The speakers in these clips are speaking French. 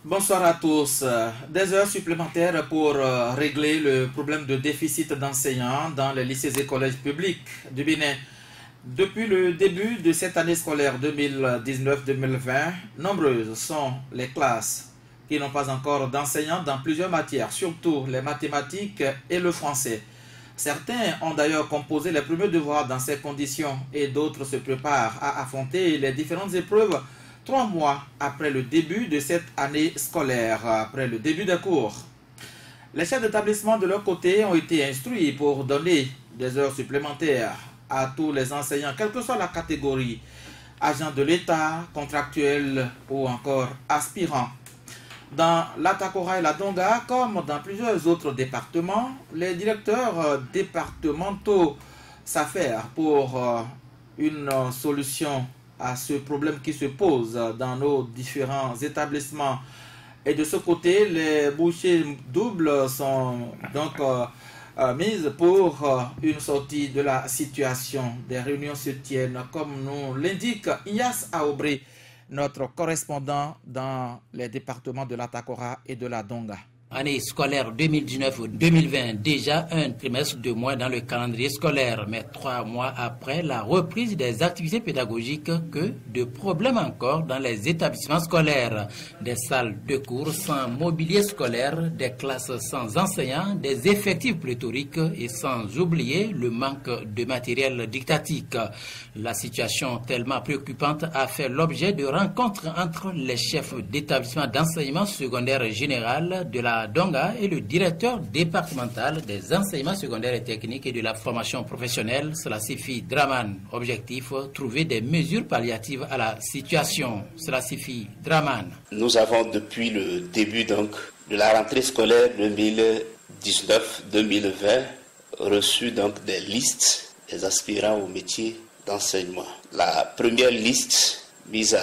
Bonsoir à tous. Des heures supplémentaires pour régler le problème de déficit d'enseignants dans les lycées et collèges publics du Bénin. Depuis le début de cette année scolaire 2019-2020, nombreuses sont les classes qui n'ont pas encore d'enseignants dans plusieurs matières, surtout les mathématiques et le français. Certains ont d'ailleurs composé les premiers devoirs dans ces conditions et d'autres se préparent à affronter les différentes épreuves 3 mois après le début de cette année scolaire, après le début des cours. Les chefs d'établissement de leur côté ont été instruits pour donner des heures supplémentaires à tous les enseignants, quelle que soit la catégorie, agents de l'État, contractuels ou encore aspirants. Dans l'Atakora et la Donga, comme dans plusieurs autres départements, les directeurs départementaux s'affairent pour une solution à ce problème qui se pose dans nos différents établissements. Et de ce côté, les bouchées doubles sont donc mises pour une sortie de la situation. Des réunions se tiennent, comme nous l'indique Ias Aobré, notre correspondant dans les départements de l'Atakora et de la Donga. Année scolaire 2019-2020, déjà un trimestre de moins dans le calendrier scolaire, mais 3 mois après la reprise des activités pédagogiques, que de problèmes encore dans les établissements scolaires. Des salles de cours sans mobilier scolaire, des classes sans enseignants, des effectifs pléthoriques et sans oublier le manque de matériel didactique. La situation tellement préoccupante a fait l'objet de rencontres entre les chefs d'établissement d'enseignement secondaire général de la Donga et le directeur départemental des enseignements secondaires et techniques et de la formation professionnelle, Selassie Draman. Objectif, trouver des mesures palliatives à la situation. Selassie Draman. Nous avons depuis le début donc de la rentrée scolaire 2019-2020 reçu donc des listes des aspirants au métier d'enseignement. La première liste mise à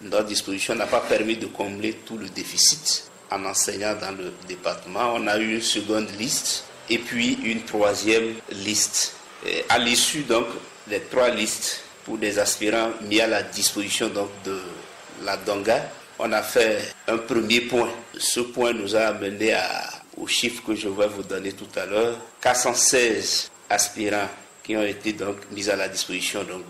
notre disposition n'a pas permis de combler tout le déficit en enseignant dans le département. On a eu une seconde liste et puis une troisième liste. Et à l'issue donc des 3 listes pour des aspirants mis à la disposition donc de la Donga, on a fait un premier point. Ce point nous a amené au chiffre que je vais vous donner tout à l'heure. 416 aspirants qui ont été donc mis à la disposition donc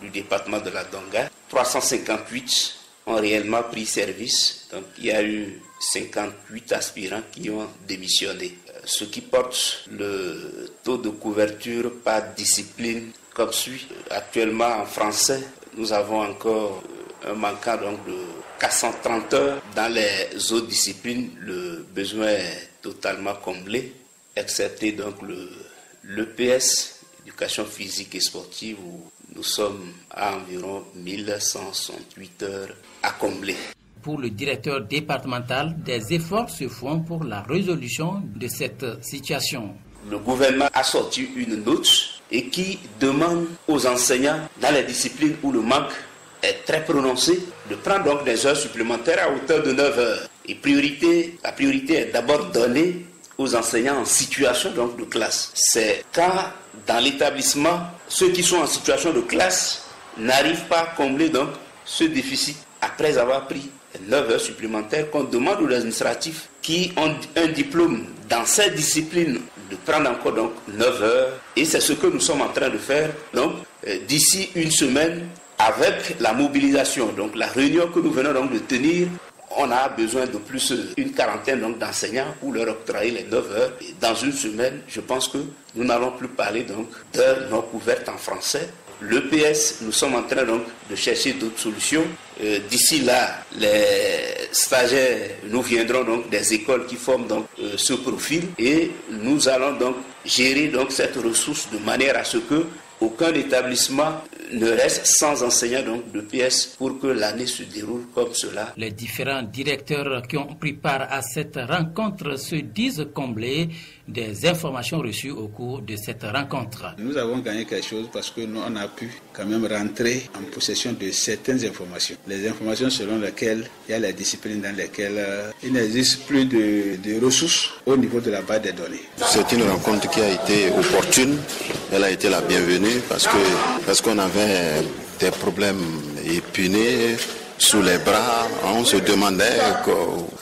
du département de la Donga. 358 ont réellement pris service. Donc il y a eu 58 aspirants qui ont démissionné. Ce qui porte le taux de couverture par discipline comme suit. Actuellement en français, nous avons encore un manquant donc de 430 heures. Dans les autres disciplines, le besoin est totalement comblé, excepté donc l'EPS, éducation physique et sportive, où nous sommes à environ 1168 heures à combler. Pour le directeur départemental, des efforts se font pour la résolution de cette situation. Le gouvernement a sorti une note et qui demande aux enseignants dans les disciplines où le manque est très prononcé de prendre donc des heures supplémentaires à hauteur de 9 heures. Et la priorité est d'abord donnée aux enseignants en situation donc de classe. C'est quand dans l'établissement, ceux qui sont en situation de classe n'arrivent pas à combler donc ce déficit après avoir pris 9 heures supplémentaires qu'on demande aux administratifs qui ont un diplôme dans cette discipline de prendre encore donc 9 heures. Et c'est ce que nous sommes en train de faire. Donc d'ici une semaine, avec la mobilisation, donc la réunion que nous venons donc de tenir, on a besoin de plus une quarantaine donc d'enseignants pour leur octroyer les 9 heures. Et dans une semaine, je pense que nous n'allons plus parler donc d'heures non couvertes en français. L'EPS, nous sommes en train donc de chercher d'autres solutions. D'ici là, les stagiaires nous viendront donc des écoles qui forment donc ce profil et nous allons donc gérer donc cette ressource de manière à ce que aucun établissement ne reste sans enseignant donc de PS pour que l'année se déroule comme cela. Les différents directeurs qui ont pris part à cette rencontre se disent comblés des informations reçues au cours de cette rencontre. Nous avons gagné quelque chose parce que nous on a pu quand même rentrer en possession de certaines informations. Les informations selon lesquelles il y a les disciplines dans lesquelles il n'existe plus de ressources au niveau de la base des données. C'est une rencontre qui a été opportune. Elle a été la bienvenue parce qu'on avait des problèmes épineux sous les bras, on se demandait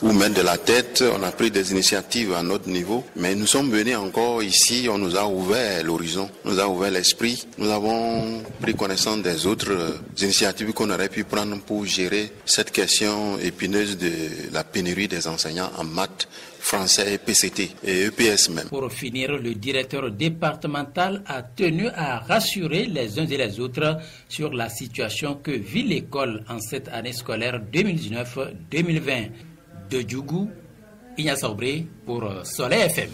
où mettre de la tête. On a pris des initiatives à notre niveau, mais nous sommes venus encore ici, on nous a ouvert l'horizon, nous a ouvert l'esprit. Nous avons pris connaissance des autres initiatives qu'on aurait pu prendre pour gérer cette question épineuse de la pénurie des enseignants en maths, français, PCT et EPS même. Pour finir, le directeur départemental a tenu à rassurer les uns et les autres sur la situation que vit l'école en cette année scolaire 2019-2020. De Djougou, Ignace Aubrey pour Soleil FM.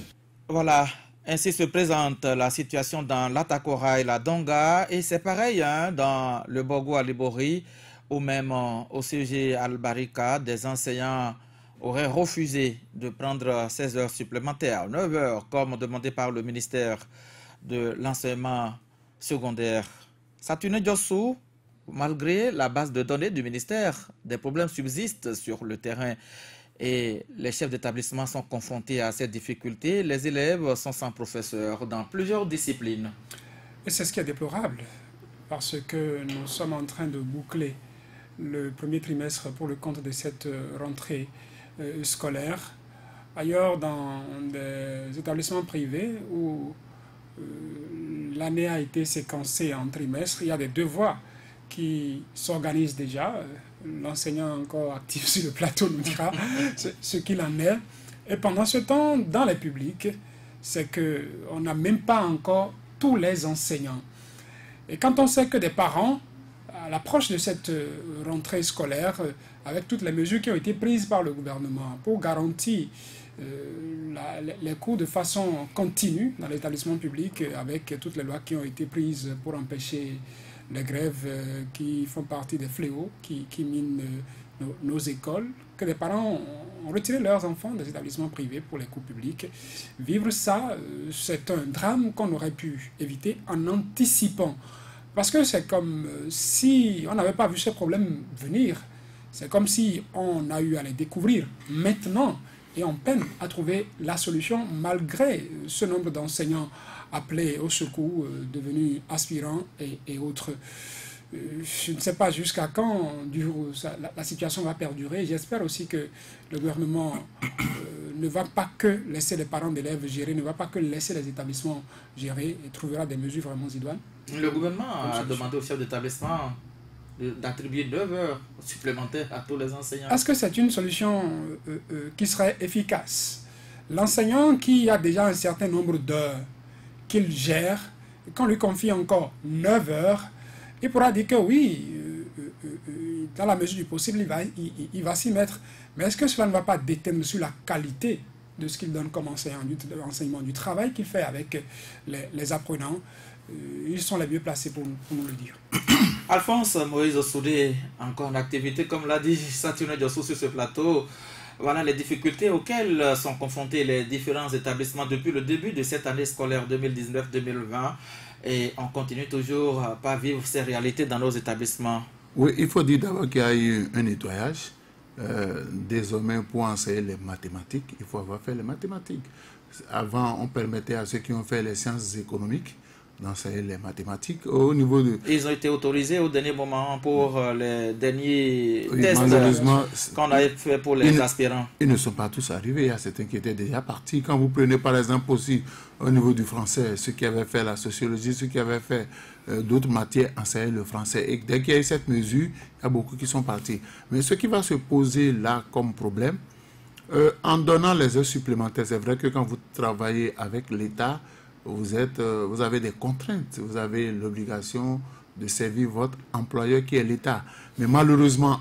Voilà, ainsi se présente la situation dans l'Atakora et la Donga, et c'est pareil dans le Bogo Alibori ou même au CG Al-Barika. Des enseignants auraient refusé de prendre 16 heures supplémentaires, 9 heures comme demandé par le ministère de l'enseignement secondaire. Saturne Djossou, malgré la base de données du ministère, des problèmes subsistent sur le terrain et les chefs d'établissement sont confrontés à ces difficultés. Les élèves sont sans professeur dans plusieurs disciplines. Et c'est ce qui est déplorable, parce que nous sommes en train de boucler le premier trimestre pour le compte de cette rentrée scolaire. Ailleurs, dans des établissements privés où l'année a été séquencée en trimestres, il y a des devoirs qui s'organisent déjà. L'enseignant encore actif sur le plateau nous dira ce qu'il en est. Et pendant ce temps, dans les publics, c'est qu'on n'a même pas encore tous les enseignants. Et quand on sait que des parents, à l'approche de cette rentrée scolaire, avec toutes les mesures qui ont été prises par le gouvernement pour garantir les cours de façon continue dans l'établissement public, avec toutes les lois qui ont été prises pour empêcher les grèves qui font partie des fléaux qui minent nos écoles, que les parents ont retiré leurs enfants des établissements privés pour les cours publics. Vivre ça, c'est un drame qu'on aurait pu éviter en anticipant. Parce que c'est comme si on n'avait pas vu ce problème venir. C'est comme si on a eu à les découvrir maintenant et on peine à trouver la solution malgré ce nombre d'enseignants appelés au secours, devenus aspirants et autres. Je ne sais pas jusqu'à quand la situation va perdurer. J'espère aussi que le gouvernement ne va pas que laisser les parents d'élèves gérer, ne va pas que laisser les établissements gérer et trouvera des mesures vraiment idoines. Le gouvernement a demandé aux chefs d'établissement d'attribuer 9 heures supplémentaires à tous les enseignants. Est-ce que c'est une solution qui serait efficace? L'enseignant qui a déjà un certain nombre d'heures qu'il gère, qu'on lui confie encore 9 heures, il pourra dire que oui, dans la mesure du possible, il va s'y mettre. Mais est-ce que cela ne va pas déteindre sur la qualité de ce qu'il donne comme enseignement, du travail qu'il fait avec les apprenants? Ils sont les mieux placés pour nous le dire. Alphonse Moïse Soudé, encore en activité, comme l'a dit Saturne Djossou sur ce plateau. Voilà les difficultés auxquelles sont confrontés les différents établissements depuis le début de cette année scolaire 2019-2020. Et on continue toujours à pas vivre ces réalités dans nos établissements. Oui, il faut dire d'abord qu'il y a eu un nettoyage. Désormais, pour enseigner les mathématiques, il faut avoir fait les mathématiques. Avant, on permettait à ceux qui ont fait les sciences économiques d'enseigner les mathématiques au niveau de... Ils ont été autorisés au dernier moment pour les derniers tests qu'on a fait pour les aspirants. Ils ne sont pas tous arrivés, il y a certains qui étaient déjà partis. Quand vous prenez par exemple aussi au niveau du français, ceux qui avaient fait la sociologie, ceux qui avaient fait d'autres matières, enseigner le français. Et dès qu'il y a eu cette mesure, il y a beaucoup qui sont partis. Mais ce qui va se poser là comme problème, en donnant les heures supplémentaires, c'est vrai que quand vous travaillez avec l'État, vous avez des contraintes, vous avez l'obligation de servir votre employeur qui est l'État. Mais malheureusement,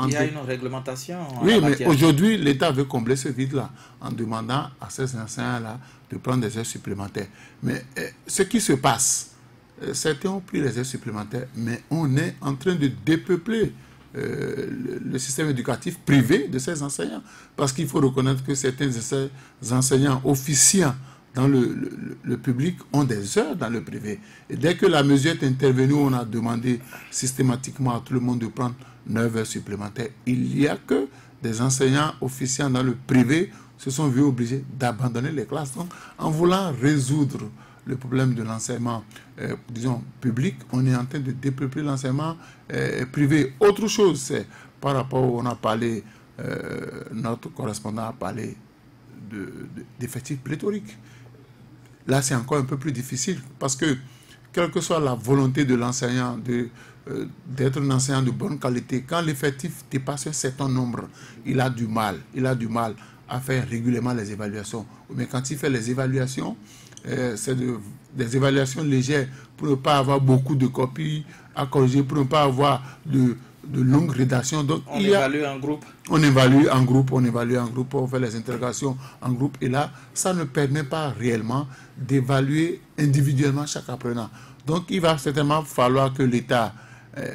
il y a une réglementation. Oui, mais aujourd'hui, l'État veut combler ce vide-là en demandant à ces enseignants-là de prendre des heures supplémentaires. Mais ce qui se passe, certains ont pris les heures supplémentaires, mais on est en train de dépeupler le système éducatif privé de ces enseignants. Parce qu'il faut reconnaître que certains de ces enseignants officiants dans le public ont des heures dans le privé. Et dès que la mesure est intervenue, on a demandé systématiquement à tout le monde de prendre 9 heures supplémentaires. Il n'y a que des enseignants officiants dans le privé se sont vus obligés d'abandonner les classes. Donc, en voulant résoudre le problème de l'enseignement, disons, public, on est en train de dépeupler l'enseignement privé. Autre chose, c'est par rapport, on a parlé, notre correspondant a parlé d'effectifs pléthoriques. Là, c'est encore un peu plus difficile parce que, quelle que soit la volonté de l'enseignant d'être un enseignant de bonne qualité, quand l'effectif dépasse un certain nombre, il a du mal à faire régulièrement les évaluations. Mais quand il fait les évaluations, c'est des évaluations légères pour ne pas avoir beaucoup de copies à corriger, pour ne pas avoir de longues rédactions. Donc, on évalue en groupe. On évalue en groupe, on fait les interrogations en groupe. Et là, ça ne permet pas réellement d'évaluer individuellement chaque apprenant. Donc, il va certainement falloir que l'État...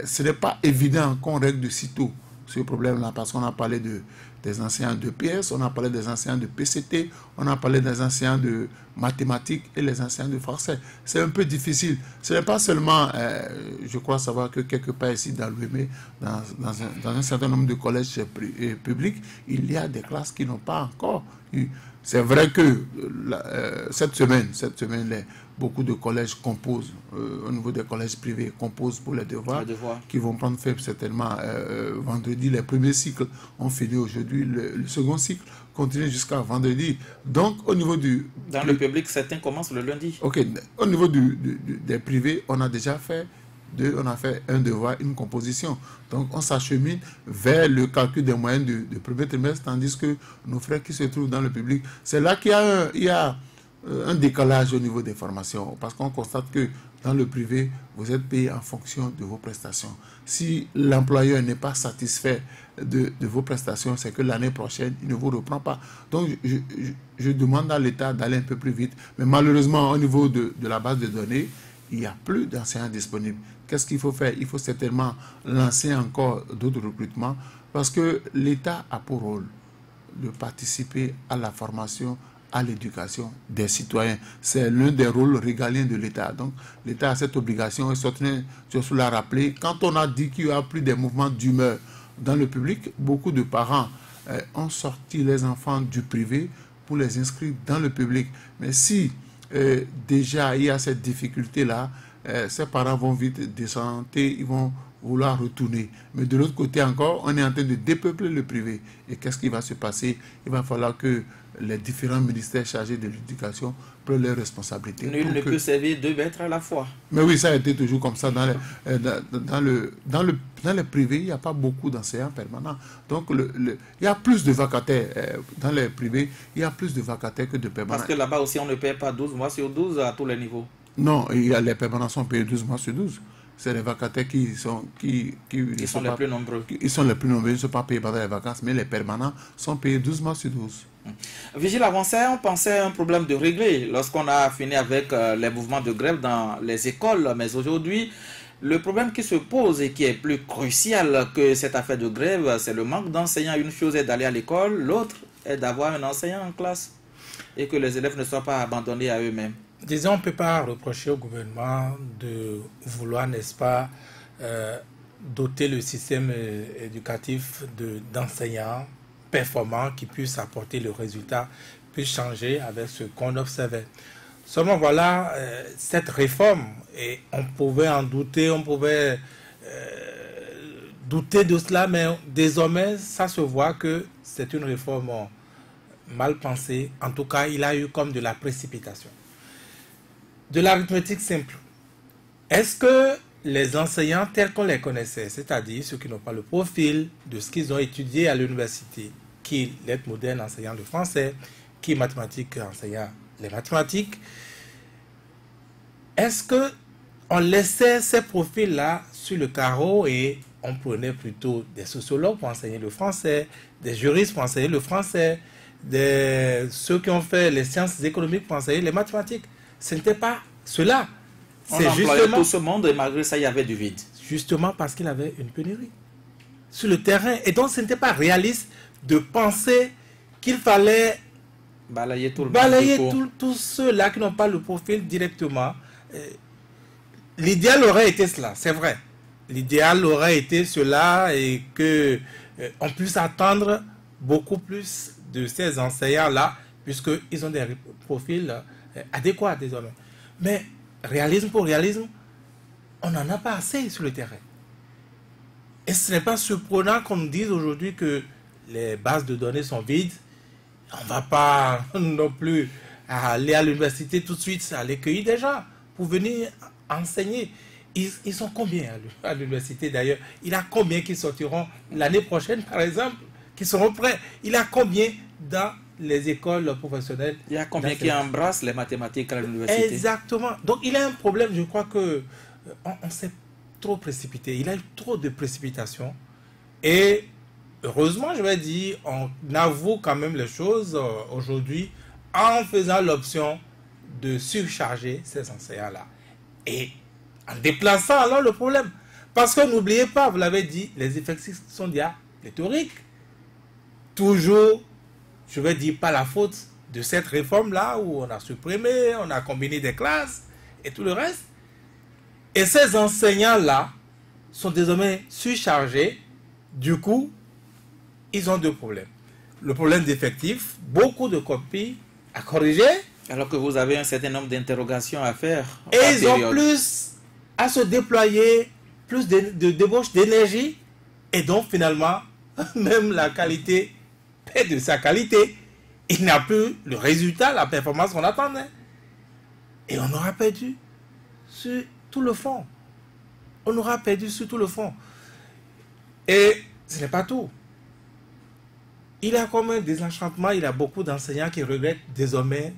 ce n'est pas évident qu'on règle de sitôt ce problème-là, parce qu'on a parlé des enseignants de PS, on a parlé des enseignants de PCT, on a parlé des enseignants de mathématiques et les enseignants de français. C'est un peu difficile. Ce n'est pas seulement, je crois savoir que quelque part ici dans l'UEME, dans un certain nombre de collèges publics, il y a des classes qui n'ont pas encore eu. C'est vrai que cette semaine, beaucoup de collèges composent, au niveau des collèges privés, composent pour les devoirs. Qui vont prendre fin certainement vendredi. Les premiers cycles ont fini aujourd'hui, le second cycle continue jusqu'à vendredi. Donc, au niveau du... Dans le public, certains commencent le lundi. Ok, au niveau des privés, on a déjà fait un devoir, une composition. Donc, on s'achemine vers le calcul des moyennes du premier trimestre, tandis que nos frères qui se trouvent dans le public, c'est là qu'il y a un décalage au niveau des formations, parce qu'on constate que dans le privé, vous êtes payé en fonction de vos prestations. Si l'employeur n'est pas satisfait de vos prestations, c'est que l'année prochaine, il ne vous reprend pas. Donc, je demande à l'État d'aller un peu plus vite. Mais malheureusement, au niveau de la base de données, il n'y a plus d'enseignants disponibles. Qu'est-ce qu'il faut faire? Il faut certainement lancer encore d'autres recrutements, parce que l'État a pour rôle de participer à la formation, à l'éducation des citoyens. C'est l'un des rôles régaliens de l'État. Donc, l'État a cette obligation, et je l'a rappelé, quand on a dit qu'il y a plus des mouvements d'humeur dans le public, beaucoup de parents ont sorti les enfants du privé pour les inscrire dans le public. Mais si déjà il y a cette difficulté-là, ces parents vont vite descendre, ils vont vouloir retourner. Mais de l'autre côté encore, on est en train de dépeupler le privé. Et qu'est-ce qui va se passer? Il va falloir que les différents ministères chargés de l'éducation prennent leurs responsabilités. Nul ne peut servir deux maîtres à la fois. Mais oui, ça a été toujours comme ça. Dans les privés, il n'y a pas beaucoup d'enseignants permanents. Donc, il y a plus de vacataires. Dans les privés, il y a plus de vacataires que de permanents. Parce que là-bas aussi, on ne paie pas 12 mois sur 12 à tous les niveaux. Non, les permanents sont payés 12 mois sur 12. C'est les vacataires qui sont les plus nombreux. Ils sont les plus nombreux, ils ne sont pas payés pendant les vacances, mais les permanents sont payés 12 mois sur 12. Vigile avancé, on pensait à un problème de régler lorsqu'on a fini avec les mouvements de grève dans les écoles. Mais aujourd'hui, le problème qui se pose et qui est plus crucial que cette affaire de grève, c'est le manque d'enseignants. Une chose est d'aller à l'école, l'autre est d'avoir un enseignant en classe et que les élèves ne soient pas abandonnés à eux-mêmes. Disons, on ne peut pas reprocher au gouvernement de vouloir, n'est-ce pas, doter le système éducatif d'enseignants performants qui puissent apporter le résultat, puissent changer avec ce qu'on observait. Seulement, voilà, cette réforme, et on pouvait en douter, on pouvait douter de cela, mais désormais, ça se voit que c'est une réforme mal pensée. En tout cas, il a eu comme de la précipitation. De l'arithmétique simple. Est-ce que les enseignants tels qu'on les connaissait, c'est-à-dire ceux qui n'ont pas le profil de ce qu'ils ont étudié à l'université, qui lettres modernes enseignant le français, qui mathématiques enseignant les mathématiques, est-ce qu'on laissait ces profils-là sur le carreau et on prenait plutôt des sociologues pour enseigner le français, des juristes pour enseigner le français, ceux qui ont fait les sciences économiques pour enseigner les mathématiques? Ce n'était pas cela. On employait tout ce monde et malgré ça, il y avait du vide. Justement parce qu'il avait une pénurie sur le terrain. Et donc, ce n'était pas réaliste de penser qu'il fallait balayer tous ceux-là qui n'ont pas le profil directement. L'idéal aurait été cela, c'est vrai. L'idéal aurait été cela et qu'on puisse attendre beaucoup plus de ces enseignants-là, puisqu'ils ont des profils adéquats désormais. Mais réalisme pour réalisme, on n'en a pas assez sur le terrain. Et ce n'est pas surprenant qu'on nous dise aujourd'hui que les bases de données sont vides. On ne va pas non plus aller à l'université tout de suite, aller cueillir des gens pour venir enseigner. Ils sont combien à l'université d'ailleurs? Il y a combien qui sortiront l'année prochaine par exemple, qui seront prêts? Il y a combien dans les écoles professionnelles? Il y a combien qui embrassent les mathématiques à l'université? Exactement. Donc il y a un problème, je crois que on s'est trop précipité. Il y a eu trop de précipitation. Et heureusement, je vais dire, on avoue quand même les choses aujourd'hui en faisant l'option de surcharger ces enseignants-là. Et en déplaçant alors le problème. Parce que n'oubliez pas, vous l'avez dit, les effectifs sont déjà pléthoriques. Toujours, je vais dire, pas la faute de cette réforme-là où on a supprimé, on a combiné des classes et tout le reste. Et ces enseignants-là sont désormais surchargés. Du coup, ils ont deux problèmes. Le problème d'effectifs, beaucoup de copies à corriger. Alors que vous avez un certain nombre d'interrogations à faire. Et ils ont plus à se déployer, plus de débauche d'énergie. Et donc, finalement, même la qualité perd de sa qualité. Il n'a plus le résultat, la performance qu'on attendait. Et on aura perdu sur tout le fond. On aura perdu sur tout le fond. Et ce n'est pas tout. Il y a comme un désenchantement, il y a beaucoup d'enseignants qui regrettent désormais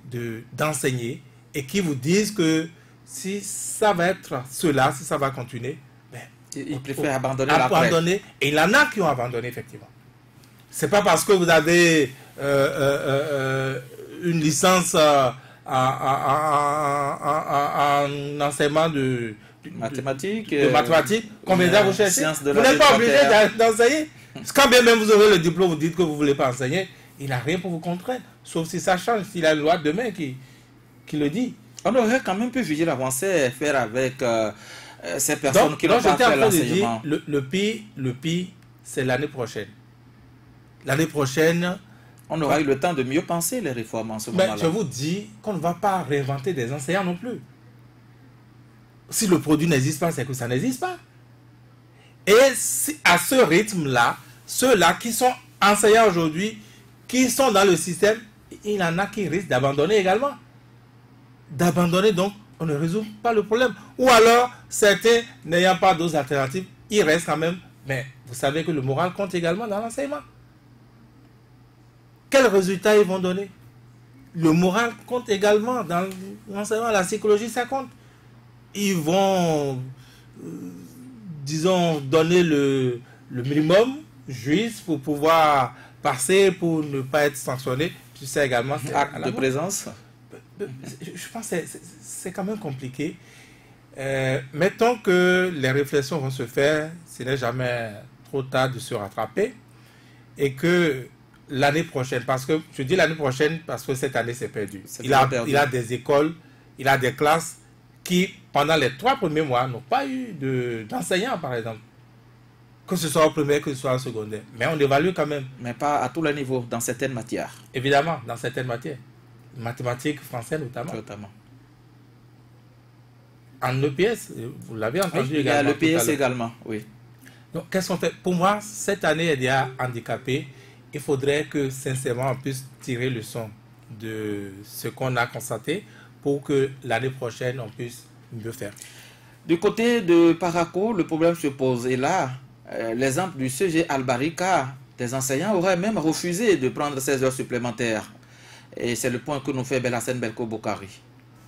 d'enseigner et qui vous disent que si ça va être cela, si ça va continuer, ben, ils préfèrent abandonner. Et il y en a qui ont abandonné, effectivement. Ce n'est pas parce que vous avez une licence en enseignement de mathématiques combien vous cherchez, vous n'êtes pas obligé d'enseigner. Quand bien même vous aurez le diplôme, vous dites que vous ne voulez pas enseigner, il n'a rien pour vous contraindre, sauf si ça change, s'il y a une loi demain qui le dit. On aurait quand même pu viser l'avancée, faire avec ces personnes qui n'ont pas fait l'enseignement. Le pire, c'est l'année prochaine. L'année prochaine, on aura eu le temps de mieux penser les réformes en ce moment-là. Je vous dis qu'on ne va pas réinventer des enseignants non plus. Si le produit n'existe pas, c'est que ça n'existe pas. Et si, à ce rythme-là, ceux-là qui sont enseignants aujourd'hui, qui sont dans le système, il y en a qui risquent d'abandonner également. D'abandonner, donc, on ne résout pas le problème. Ou alors, certains n'ayant pas d'autres alternatives, ils restent quand même. Mais vous savez que le moral compte également dans l'enseignement. Quels résultats ils vont donner? Le moral compte également dans l'enseignement. La psychologie, ça compte. Ils vont, disons, donner le minimum juste pour pouvoir passer, pour ne pas être sanctionné. Tu sais également... Acte de présence. Je pense que c'est quand même compliqué. Mettons que les réflexions vont se faire, ce n'est jamais trop tard de se rattraper, et que l'année prochaine, parce que je dis l'année prochaine parce que cette année c'est perdu. Il a des écoles, il a des classes qui, pendant les 3 premiers mois, n'ont pas eu d'enseignants, par exemple. Que ce soit au premier, que ce soit au secondaire. Mais on évalue quand même. Mais pas à tous les niveaux, dans certaines matières. Évidemment, dans certaines matières. Mathématiques, français notamment. En EPS, vous l'avez entendu également. Il y a l'EPS également, oui. Donc, qu'est-ce qu'on fait? Pour moi, cette année est déjà handicapée. Il faudrait que, sincèrement, on puisse tirer le son de ce qu'on a constaté pour que l'année prochaine, on puisse mieux faire. Du côté de Parakou, le problème se pose. Et là, l'exemple du CG Albarika, des enseignants auraient même refusé de prendre 16 heures supplémentaires. Et c'est le point que nous fait Belassène Belko Bokari.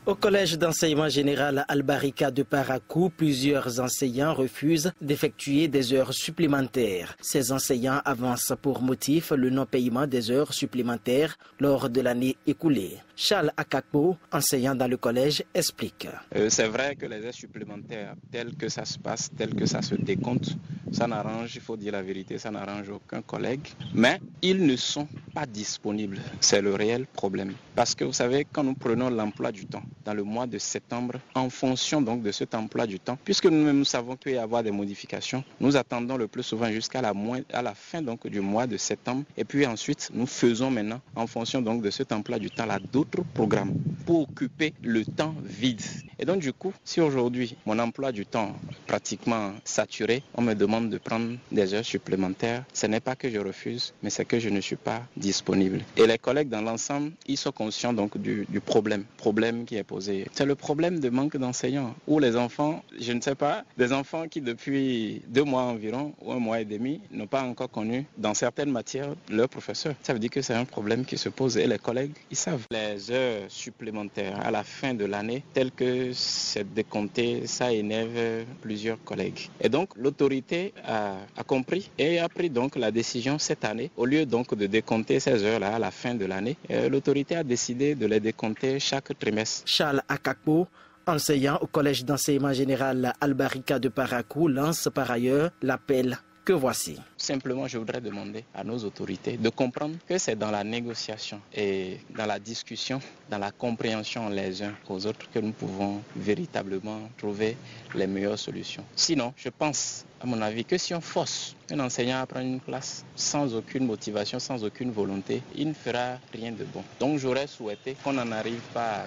Au collège d'enseignement général Albarika de Parakou, plusieurs enseignants refusent d'effectuer des heures supplémentaires. Ces enseignants avancent pour motif le non-paiement des heures supplémentaires lors de l'année écoulée. Charles Akakpo, enseignant dans le collège, explique. C'est vrai que les heures supplémentaires, telles que ça se passe, telles que ça se décompte, ça n'arrange, il faut dire la vérité, ça n'arrange aucun collègue. Mais ils ne sont pas disponibles. C'est le réel problème. Parce que vous savez, quand nous prenons l'emploi du temps, dans le mois de septembre en fonction donc de cet emploi du temps. Puisque nous savons qu'il va y avoir des modifications, nous attendons le plus souvent jusqu'à la fin donc du mois de septembre et puis ensuite nous faisons maintenant en fonction donc de cet emploi du temps là d'autres programmes pour occuper le temps vide. Et donc du coup, si aujourd'hui mon emploi du temps est pratiquement saturé, on me demande de prendre des heures supplémentaires, ce n'est pas que je refuse, mais c'est que je ne suis pas disponible. Et les collègues dans l'ensemble, ils sont conscients donc du problème qui est posé. C'est le problème de manque d'enseignants, où les enfants, je ne sais pas, des enfants qui depuis 2 mois environ, ou 1 mois et demi, n'ont pas encore connu dans certaines matières leur professeur. Ça veut dire que c'est un problème qui se pose et les collègues, ils savent. Les heures supplémentaires à la fin de l'année, telles que c'est décompté, ça énerve plusieurs collègues. Et donc l'autorité a compris et a pris donc la décision cette année, au lieu donc de décompter ces heures-là à la fin de l'année, l'autorité a décidé de les décompter chaque trimestre. Charles Akakpo, enseignant au collège d'enseignement général Albarika de Parakou, lance par ailleurs l'appel que voici. Simplement, je voudrais demander à nos autorités de comprendre que c'est dans la négociation et dans la discussion, dans la compréhension les uns aux autres que nous pouvons véritablement trouver les meilleures solutions. Sinon, je pense, à mon avis, que si on force un enseignant à prendre une place sans aucune motivation, sans aucune volonté, il ne fera rien de bon. Donc j'aurais souhaité qu'on n'en arrive pas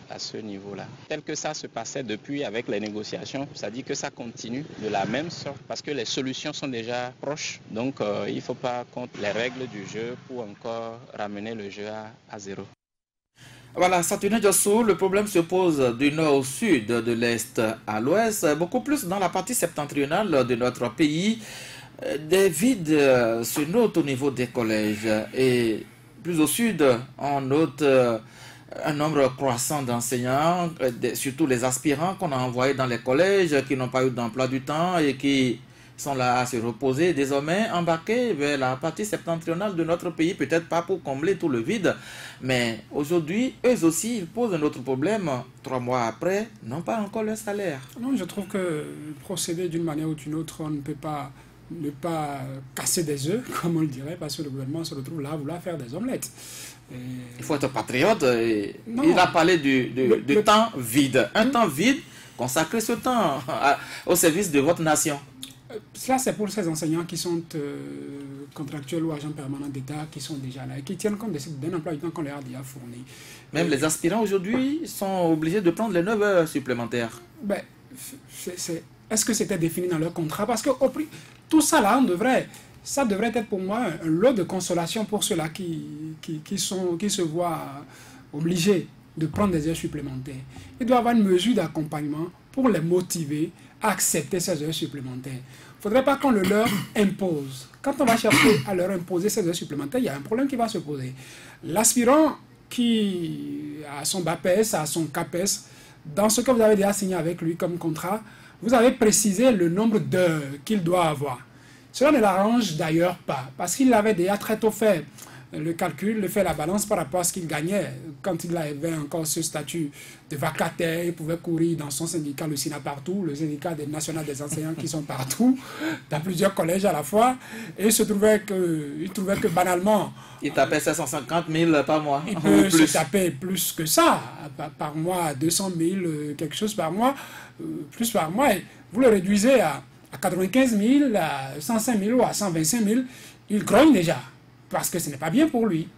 à ce niveau-là. Tel que ça se passait depuis avec les négociations, c'est-à-dire que ça continue de la même sorte parce que les solutions sont déjà proches. Donc il ne faut pas contre les règles du jeu pour encore ramener le jeu à zéro. Voilà, Saturnin Diosso, le problème se pose du nord au sud, de l'est à l'ouest, beaucoup plus dans la partie septentrionale de notre pays. Des vides se notent au niveau des collèges et plus au sud, on note un nombre croissant d'enseignants, surtout les aspirants qu'on a envoyés dans les collèges qui n'ont pas eu d'emploi du temps et qui sont là à se reposer, désormais embarqués vers la partie septentrionale de notre pays, peut-être pas pour combler tout le vide, mais aujourd'hui, eux aussi, ils posent un autre problème. 3 mois après, n'ont pas encore leur salaire. Non, je trouve que procéder d'une manière ou d'une autre, on ne peut pas ne pas casser des œufs, comme on le dirait, parce que le gouvernement se retrouve là à vouloir faire des omelettes. Il faut être patriote. Il a parlé du temps vide. Un temps vide, consacrez ce temps au service de votre nation. Cela, c'est pour ces enseignants qui sont contractuels ou agents permanents d'État, qui sont déjà là et qui tiennent compte d'un emploi du temps qu'on leur a déjà fourni. Même les aspirants aujourd'hui sont obligés de prendre les 9 heures supplémentaires. Ben, est-ce que c'était défini dans leur contrat? Parce que tout ça là, ça devrait être pour moi un lot de consolation pour ceux-là qui se voient obligés de prendre des heures supplémentaires. Il doit y avoir une mesure d'accompagnement pour les motiver à accepter ces heures supplémentaires. Il ne faudrait pas qu'on le leur impose. Quand on va chercher à leur imposer ces heures supplémentaires, il y a un problème qui va se poser. L'aspirant qui a son BAPES, a son CAPES, dans ce que vous avez déjà signé avec lui comme contrat, vous avez précisé le nombre d'heures qu'il doit avoir. Cela ne l'arrange d'ailleurs pas, parce qu'il avait déjà très tôt fait le calcul, fait la balance par rapport à ce qu'il gagnait. Quand il avait encore ce statut de vacataire, il pouvait courir dans son syndicat, le SINA partout, le syndicat national des enseignants qui sont partout, dans plusieurs collèges à la fois, et il trouvait que banalement... Il tapait 750 000 par mois. Il peut se taper plus que ça, par mois, 200 000, quelque chose par mois, plus par mois, et vous le réduisez à 95 000, à 105 000 ou à 125 000, il grogne déjà. Parce que ce n'est pas bien pour lui.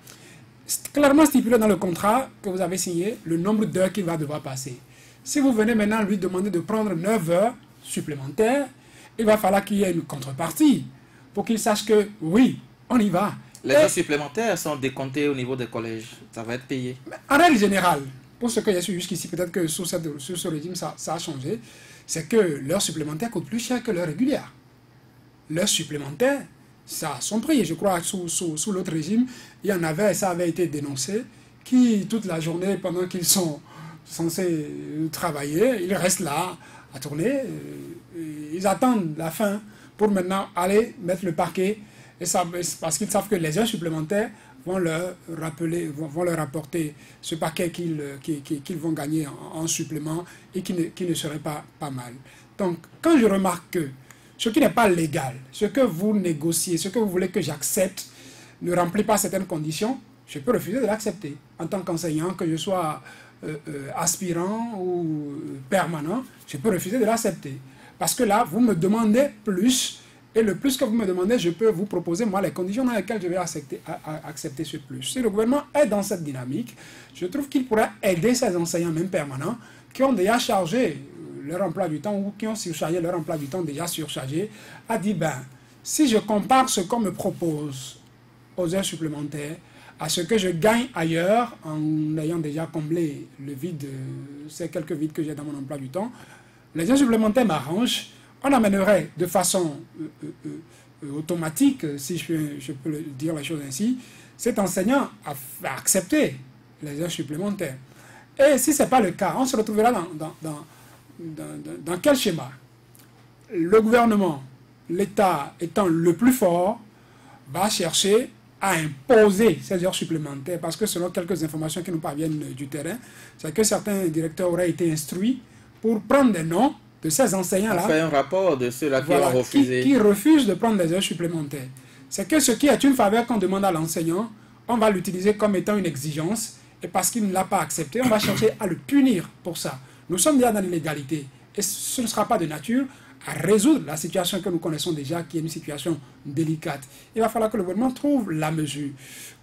C'est clairement stipulé dans le contrat que vous avez signé le nombre d'heures qu'il va devoir passer. Si vous venez maintenant lui demander de prendre 9 heures supplémentaires, il va falloir qu'il y ait une contrepartie pour qu'il sache que oui, on y va. Les heures supplémentaires sont décomptées au niveau des collèges. Ça va être payé. En règle générale, pour ce que j'ai su jusqu'ici, peut-être que sous ce régime ça a changé, c'est que l'heure supplémentaire coûte plus cher que l'heure régulière. L'heure supplémentaire, ça a son prix. Je crois que sous l'autre régime, il y en avait, ça avait été dénoncé, qui toute la journée, pendant qu'ils sont censés travailler, ils restent là à tourner. Ils attendent la fin pour maintenant aller mettre le paquet. Et ça, parce qu'ils savent que les heures supplémentaires vont leur apporter ce paquet qu'ils vont gagner en supplément et qui ne serait pas mal. Donc, quand je remarque que ce qui n'est pas légal, ce que vous négociez, ce que vous voulez que j'accepte, ne remplit pas certaines conditions, je peux refuser de l'accepter. En tant qu'enseignant, que je sois aspirant ou permanent, je peux refuser de l'accepter. Parce que là, vous me demandez plus, et le plus que vous me demandez, je peux vous proposer, moi, les conditions dans lesquelles je vais accepter ce plus. Si le gouvernement est dans cette dynamique, je trouve qu'il pourrait aider ces enseignants, même permanents, qui ont déjà chargé leur emploi du temps ou qui ont surchargé leur emploi du temps déjà surchargé, à dire, ben, si je compare ce qu'on me propose aux heures supplémentaires à ce que je gagne ailleurs en ayant déjà comblé le vide, ces quelques vides que j'ai dans mon emploi du temps, les heures supplémentaires m'arrangent, on amènerait de façon automatique, si je peux dire la chose ainsi, cet enseignant à accepter les heures supplémentaires. Et si ce n'est pas le cas, on se retrouvera dans quel schéma? Le gouvernement, l'État étant le plus fort, va chercher à imposer ces heures supplémentaires, parce que selon quelques informations qui nous parviennent du terrain, c'est que certains directeurs auraient été instruits pour prendre des noms de ces enseignants-là. On fait un rapport de ceux-là qui ont refusé. Qui refusent de prendre des heures supplémentaires. C'est que ce qui est une faveur qu'on demande à l'enseignant, on va l'utiliser comme étant une exigence, et parce qu'il ne l'a pas accepté, on va chercher à le punir pour ça. Nous sommes déjà dans l'illégalité, et ce ne sera pas de nature à résoudre la situation que nous connaissons déjà, qui est une situation délicate. Il va falloir que le gouvernement trouve la mesure.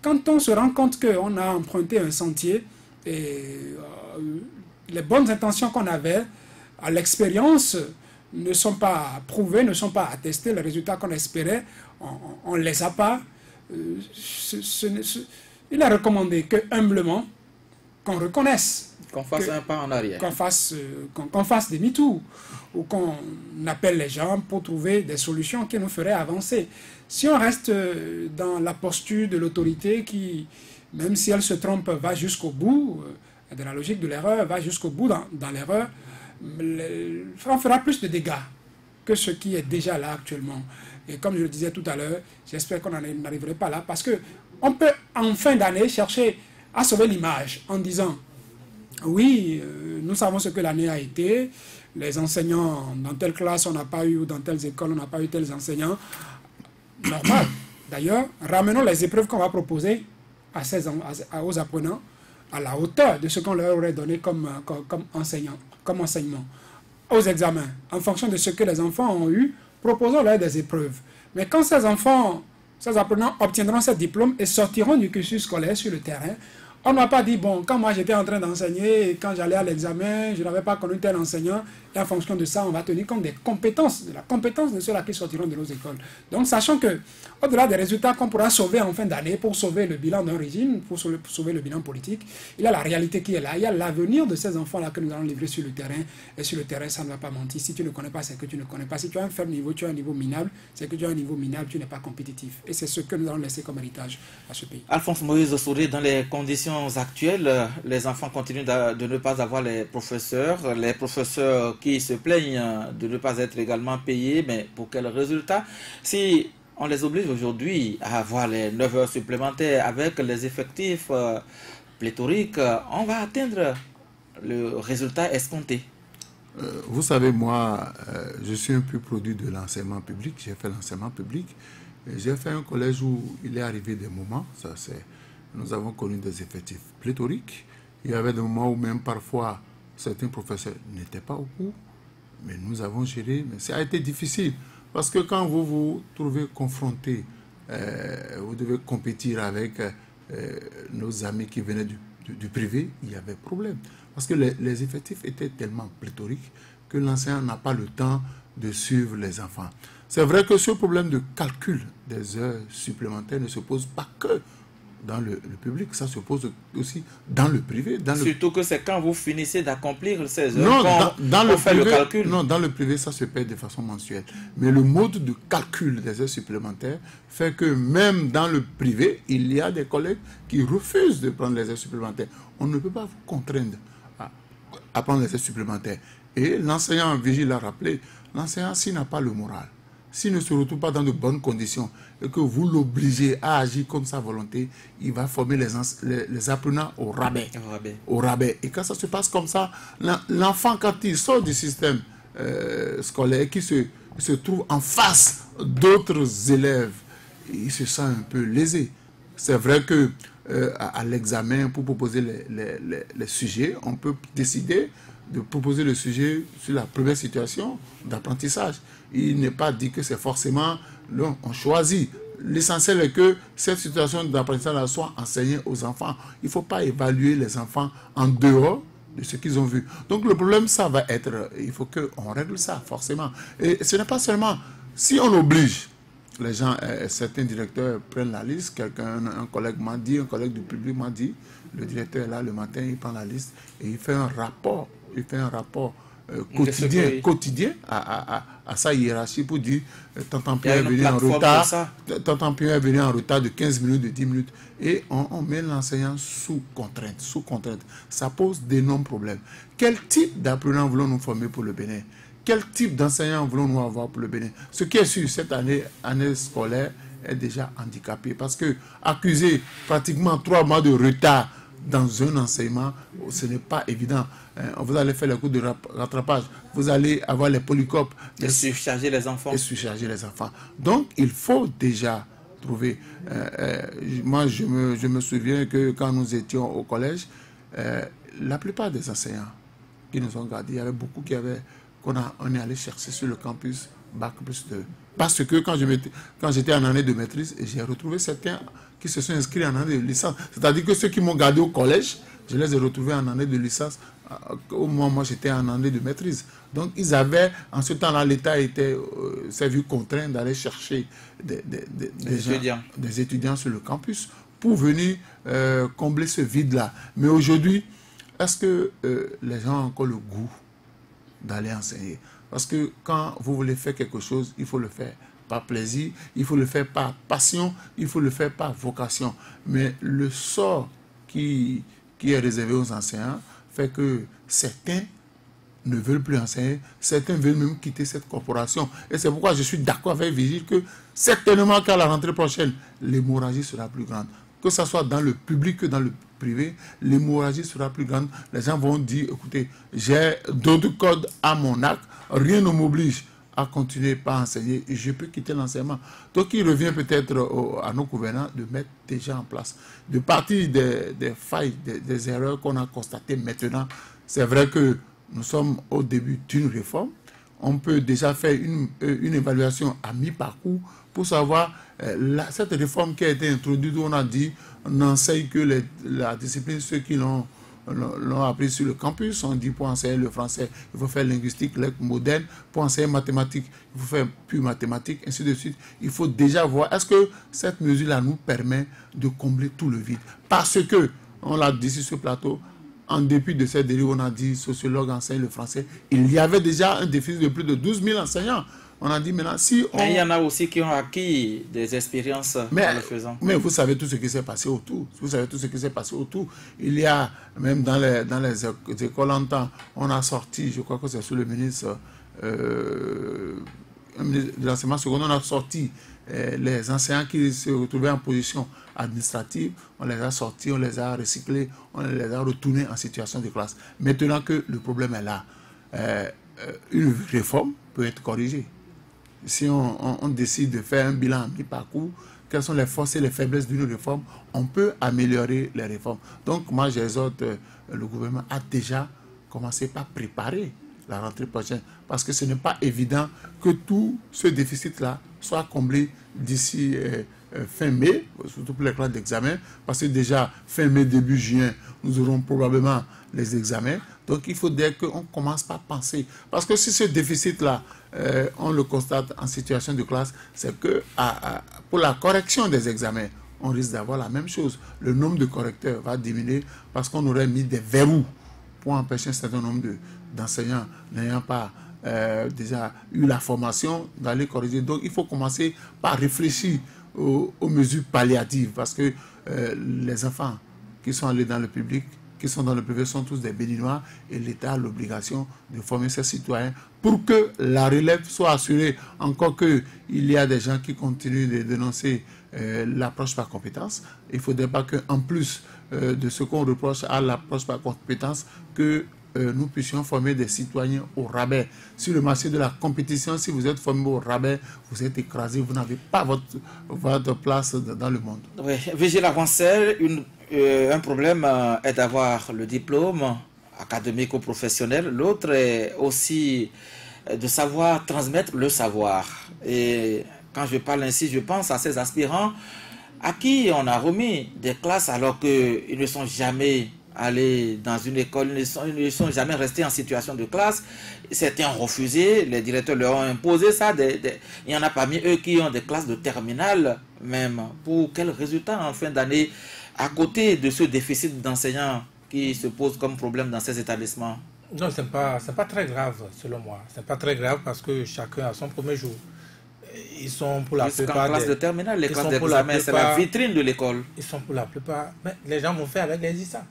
Quand on se rend compte qu'on a emprunté un sentier, et les bonnes intentions qu'on avait à l'expérience ne sont pas prouvées, ne sont pas attestées, les résultats qu'on espérait, on ne les a pas. Il est recommandé que, humblement, qu'on reconnaisse. Qu'on fasse un pas en arrière. Qu'on fasse demi-tour. Ou qu'on appelle les gens pour trouver des solutions qui nous feraient avancer. Si on reste dans la posture de l'autorité qui, même si elle se trompe, va jusqu'au bout, dans la logique de l'erreur, va jusqu'au bout dans l'erreur, on fera plus de dégâts que ce qui est déjà là actuellement. Et comme je le disais tout à l'heure, j'espère qu'on n'arriverait pas là, parce qu'on peut en fin d'année chercher à sauver l'image en disant oui, nous savons ce que l'année a été, les enseignants dans telle classe on n'a pas eu, ou dans telles écoles on n'a pas eu tels enseignants. Normal. D'ailleurs, ramenons les épreuves qu'on va proposer aux apprenants à la hauteur de ce qu'on leur aurait donné comme enseignement. Aux examens, en fonction de ce que les enfants ont eu, proposons-leur des épreuves. Mais quand ces apprenants obtiendront ce diplôme et sortiront du cursus scolaire sur le terrain, on ne va pas dire, bon, quand moi j'étais en train d'enseigner, et quand j'allais à l'examen, je n'avais pas connu tel enseignant, et en fonction de ça, on va tenir compte des compétences, de la compétence de ceux-là qui sortiront de nos écoles. Donc, sachant que, au-delà des résultats qu'on pourra sauver en fin d'année pour sauver le bilan d'un régime, pour sauver le bilan politique, il y a la réalité qui est là, il y a l'avenir de ces enfants-là que nous allons livrer sur le terrain, et sur le terrain, ça ne va pas mentir. Si tu ne connais pas, c'est que tu ne connais pas. Si tu as un faible niveau, tu as un niveau minable, c'est que tu as un niveau minable, tu n'es pas compétitif. Et c'est ce que nous allons laisser comme héritage à ce pays. Alphonse Moïse Souré, dans les conditions actuelles, les enfants continuent de ne pas avoir les professeurs qui se plaignent de ne pas être également payés, mais pour quel résultat? Si on les oblige aujourd'hui à avoir les 9 heures supplémentaires avec les effectifs pléthoriques, on va atteindre le résultat escompté. Vous savez, moi, je suis un peu produit de l'enseignement public, j'ai fait l'enseignement public, j'ai fait un collège où il est arrivé des moments, nous avons connu des effectifs pléthoriques, il y avait des moments où même parfois certains professeurs n'étaient pas au cours, mais nous avons géré, mais ça a été difficile, parce que quand vous vous trouvez confronté, vous devez compétir avec nos amis qui venaient du privé, il y avait problème, parce que les effectifs étaient tellement pléthoriques que l'enseignant n'a pas le temps de suivre les enfants. C'est vrai que ce problème de calcul des heures supplémentaires ne se pose pas que dans le public, ça se pose aussi dans le privé. Surtout que c'est quand vous finissez d'accomplir ces heures qu'on fait le calcul. Non, dans le privé, ça se paie de façon mensuelle. Mais le mode de calcul des heures supplémentaires fait que même dans le privé, il y a des collègues qui refusent de prendre les heures supplémentaires. On ne peut pas vous contraindre à prendre les heures supplémentaires. Et l'enseignant vigile a rappelé, l'enseignant, s'il n'a pas le moral, s'il ne se retrouve pas dans de bonnes conditions et que vous l'obligez à agir comme sa volonté, il va former les apprenants au rabais. Et quand ça se passe comme ça, l'enfant, quand il sort du système scolaire, qui se trouve en face d'autres élèves, il se sent un peu lésé. C'est vrai que à l'examen pour proposer les sujets. On peut décider de proposer le sujet sur la première situation d'apprentissage. Il n'est pas dit que c'est forcément... on choisit. L'essentiel est que cette situation d'apprentissage soit enseignée aux enfants. Il ne faut pas évaluer les enfants en dehors de ce qu'ils ont vu. Donc le problème, ça va être... Il faut qu'on règle ça, forcément. Et ce n'est pas seulement... Si on oblige... Les gens, certains directeurs prennent la liste. Un collègue m'a dit, un collègue du public m'a dit, le directeur est là le matin, il prend la liste et il fait un rapport. Il fait un rapport quotidien à sa hiérarchie pour dire Tonton Pierre est venu en retard. Tonton Pierre est venu en retard de 15 minutes, de 10 minutes. Et on met l'enseignant sous contrainte. Ça pose d'énormes problèmes. Quel type d'apprenants voulons-nous former pour le Bénin? Quel type d'enseignants voulons-nous avoir pour le Bénin? Ce qui est sûr, cette année scolaire est déjà handicapée. Parce que accuser pratiquement 3 mois de retard dans un enseignement, ce n'est pas évident. Vous allez faire les cours de rattrapage. Vous allez avoir les polycopes. Et surcharger les enfants. Donc, il faut déjà trouver... moi, je me souviens que quand nous étions au collège, la plupart des enseignants qui nous ont gardés, il y avait beaucoup qui avaient... On est allé chercher sur le campus Bac plus 2. Parce que quand j'étais en année de maîtrise, j'ai retrouvé certains qui se sont inscrits en année de licence. C'est-à-dire que ceux qui m'ont gardé au collège, je les ai retrouvés en année de licence au moment où moi j'étais en année de maîtrise. Donc ils avaient, en ce temps-là, l'État s'est vu contraint d'aller chercher des étudiants sur le campus pour venir combler ce vide-là. Mais aujourd'hui, est-ce que les gens ont encore le goût d'aller enseigner? Parce que quand vous voulez faire quelque chose, il faut le faire par plaisir, il faut le faire par passion, il faut le faire par vocation. Mais le sort qui est réservé aux enseignants fait que certains ne veulent plus enseigner, certains veulent même quitter cette corporation. Et c'est pourquoi je suis d'accord avec Vigile que certainement qu'à la rentrée prochaine, l'hémorragie sera plus grande. Que ce soit dans le public que dans le privé, l'hémorragie sera plus grande. Les gens vont dire, écoutez, j'ai d'autres codes à mon arc, rien ne m'oblige à continuer par enseigner, et je peux quitter l'enseignement. Donc il revient peut-être à nos gouvernants de mettre déjà en place. De partir des failles, des erreurs qu'on a constatées maintenant, c'est vrai que nous sommes au début d'une réforme. On peut déjà faire une évaluation à mi-parcours pour savoir cette réforme qui a été introduite où on a dit on n'enseigne que la discipline, ceux qui l'ont appris sur le campus. On dit pour enseigner le français, il faut faire linguistique, lettres modernes. Pour enseigner mathématiques, il faut faire pure mathématiques, ainsi de suite. Il faut déjà voir, est-ce que cette mesure-là nous permet de combler tout le vide? Parce que, on l'a dit sur ce plateau, en dépit de cette dérive, on a dit sociologue enseigne le français. Il y avait déjà un déficit de plus de 12 000 enseignants. On a dit maintenant, si on... Mais il y en a aussi qui ont acquis des expériences en le faisant. Mais vous savez tout ce qui s'est passé autour. Vous savez tout ce qui s'est passé autour. Il y a, même dans les écoles en temps, on a sorti, je crois que c'est sous le ministre de l'enseignement secondaire, on a sorti les enseignants qui se retrouvaient en position administrative, on les a sortis, on les a recyclés, on les a retournés en situation de classe. Maintenant que le problème est là, une réforme peut être corrigée. Si on décide de faire un bilan à mi-parcours, quelles sont les forces et les faiblesses d'une réforme, on peut améliorer les réformes. Donc moi j'exhorte le gouvernement à déjà commencer par préparer la rentrée prochaine, parce que ce n'est pas évident que tout ce déficit-là soit comblé d'ici fin mai, surtout pour les classes d'examen, parce que déjà fin mai, début juin, nous aurons probablement les examens. Donc il faudrait qu'on commence par penser. Parce que si ce déficit-là, on le constate en situation de classe, c'est que pour la correction des examens, on risque d'avoir la même chose. Le nombre de correcteurs va diminuer parce qu'on aurait mis des verrous pour empêcher un certain nombre d'enseignants n'ayant pas déjà eu la formation d'aller corriger. Donc il faut commencer par réfléchir aux mesures palliatives, parce que les enfants qui sont allés dans le public, qui sont dans le privé, sont tous des béninois, et l'État a l'obligation de former ses citoyens pour que la relève soit assurée. Encore qu'il y a des gens qui continuent de dénoncer l'approche par compétence. Il ne faudrait pas qu'en plus de ce qu'on reproche à l'approche par compétence, que nous puissions former des citoyens au rabais. Sur le marché de la compétition, si vous êtes formé au rabais, vous êtes écrasé, vous n'avez pas votre place dans le monde. Oui, Vigile Avancel, un problème est d'avoir le diplôme académique ou professionnel. L'autre est aussi de savoir transmettre le savoir. Et quand je parle ainsi, je pense à ces aspirants à qui on a remis des classes alors qu'ils ne sont jamais allés dans une école, ils ne sont jamais restés en situation de classe. Certains ont refusé, les directeurs leur ont imposé ça. Il y en a parmi eux qui ont des classes de terminale même. Pour quel résultat en fin d'année, à côté de ce déficit d'enseignants qui se pose comme problème dans ces établissements? Non, ce n'est pas très grave selon moi. Ce n'est pas très grave parce que chacun a son premier jour. Ils sont pour la plupart en classe de terminale, les classes d'examen, c'est la vitrine de l'école. Ils sont pour la plupart... Mais les gens vont faire avec l'existant.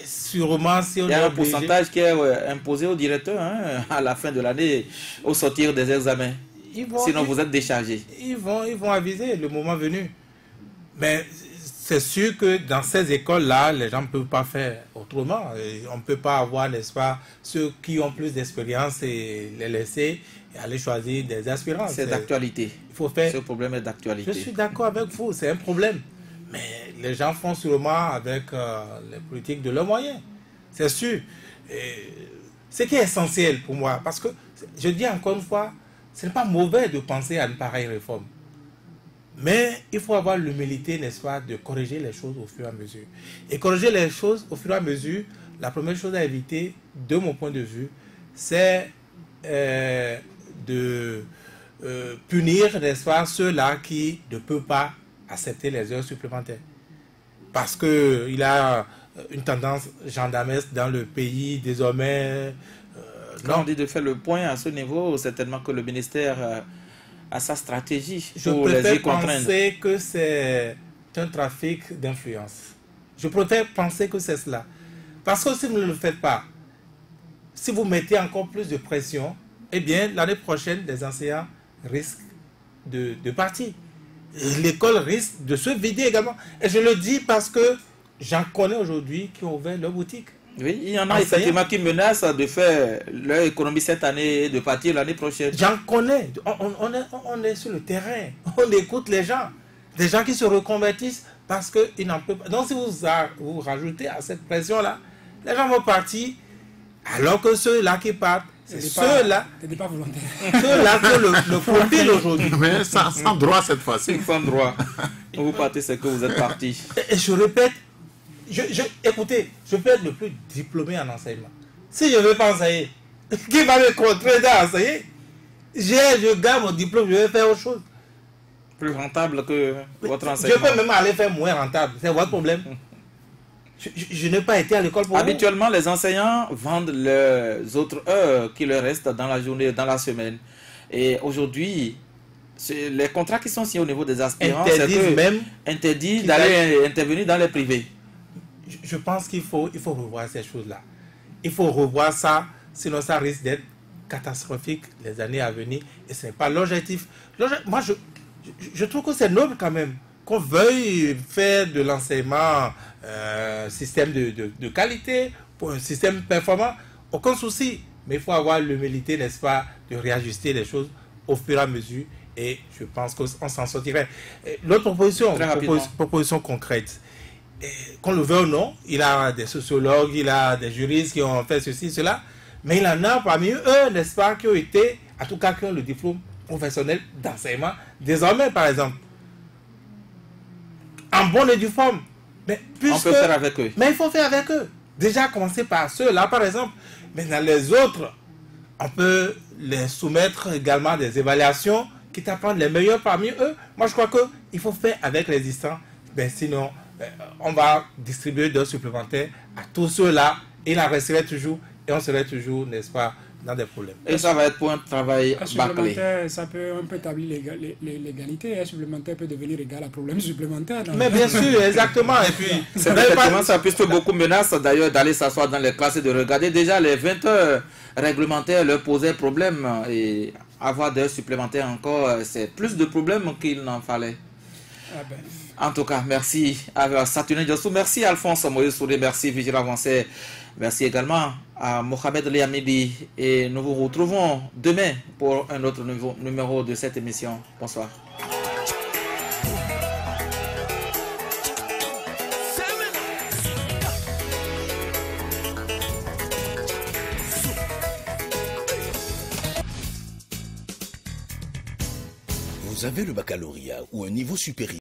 Sûrement, si on il y a un pourcentage qui est imposé au directeur à la fin de l'année, au sortir des examens. Sinon, vous êtes déchargé. Ils vont aviser le moment venu. Mais c'est sûr que dans ces écoles-là, les gens ne peuvent pas faire autrement. On ne peut pas avoir, n'est-ce pas, ceux qui ont plus d'expérience et les laisser aller choisir des aspirants. C'est d'actualité. Il faut faire... Ce problème est d'actualité. Je suis d'accord avec vous, c'est un problème. Mais les gens font sûrement avec les politiques de leurs moyens. C'est sûr. Ce qui est essentiel pour moi, parce que, je dis encore une fois, ce n'est pas mauvais de penser à une pareille réforme. Mais il faut avoir l'humilité, n'est-ce pas, de corriger les choses au fur et à mesure. Et corriger les choses au fur et à mesure, la première chose à éviter, de mon point de vue, c'est de punir, n'est-ce pas, ceux-là qui ne peuvent pas accepter les heures supplémentaires. Parce qu'il y a une tendance gendarmesque dans le pays, désormais... Quand on dit de faire le point à ce niveau, certainement que le ministère a sa stratégie pour les y contraindre. Je préfère penser que c'est un trafic d'influence. Je préfère penser que c'est cela. Parce que si vous ne le faites pas, si vous mettez encore plus de pression, eh bien, l'année prochaine, les enseignants risquent de partir. L'école risque de se vider également. Et je le dis parce que j'en connais aujourd'hui qui ont ouvert leur boutique. Oui, il y en a effectivement qui menacent de faire leur économie cette année et de partir l'année prochaine. J'en connais. On est sur le terrain. On écoute les gens. Des gens qui se reconvertissent parce qu'ils n'en peuvent pas. Donc si vous rajoutez à cette pression-là, les gens vont partir alors que ceux-là qui partent, c'est ceux-là qui ont le profil aujourd'hui. Mais sans droit cette fois-ci. Sans droit. Vous partez, c'est que vous êtes parti. Et je répète, écoutez, je peux être le plus diplômé en enseignement. Si je ne veux pas enseigner, qui va me contraindre à enseigner? Je gagne mon diplôme, je vais faire autre chose. Plus rentable que votre enseignement. Je peux même aller faire moins rentable, c'est votre problème. Je n'ai pas été à l'école pour Habituellement, les enseignants vendent les autres heures qui leur restent dans la journée, dans la semaine. Et aujourd'hui, les contrats qui sont signés au niveau des aspirants interdit d'aller intervenir dans les privés. Je pense qu'il faut revoir ces choses-là. Il faut revoir ça, sinon ça risque d'être catastrophique les années à venir. Et ce n'est pas l'objectif. Moi, je trouve que c'est noble quand même qu'on veuille faire de l'enseignement système de qualité, pour un système performant, aucun souci. Mais il faut avoir l'humilité, n'est-ce pas, de réajuster les choses au fur et à mesure. Et je pense qu'on s'en sortirait. L'autre proposition concrète, qu'on le veuille ou non, il y a des sociologues, il y a des juristes qui ont fait ceci, cela, mais il y en a parmi eux, n'est-ce pas, qui ont été, en tout cas, qui ont le diplôme professionnel d'enseignement, désormais, par exemple. En bonne et due forme. Mais on peut faire avec eux. Mais il faut faire avec eux. Déjà, commencer par ceux-là, par exemple. Mais dans les autres, on peut les soumettre également à des évaluations, quitte à prendre les meilleurs parmi eux. Moi, je crois qu'il faut faire avec l'existant. Ben, sinon, on va distribuer d'heures supplémentaires à tous ceux-là. Il en resterait toujours, et on serait toujours, n'est-ce pas, dans des problèmes. Et ça va être pour un travail bâclé. Ça peut un peu établir l'égalité. Un supplémentaire peut devenir égal à problème supplémentaire. Mais bien sûr, exactement. Et puis, ça puisque beaucoup menacent d'ailleurs d'aller s'asseoir dans les classes et de regarder. Déjà, les 20 heures réglementaires leur posaient problème. Et avoir d'heures supplémentaires encore, c'est plus de problèmes qu'il n'en fallait. En tout cas, merci à Saturnin Diossou, merci Alphonse Moïse Soudé, merci Vigile Avancé, merci également à Mohamed Liamidi et nous vous retrouvons demain pour un autre numéro de cette émission. Bonsoir. Vous avez le baccalauréat ou un niveau supérieur.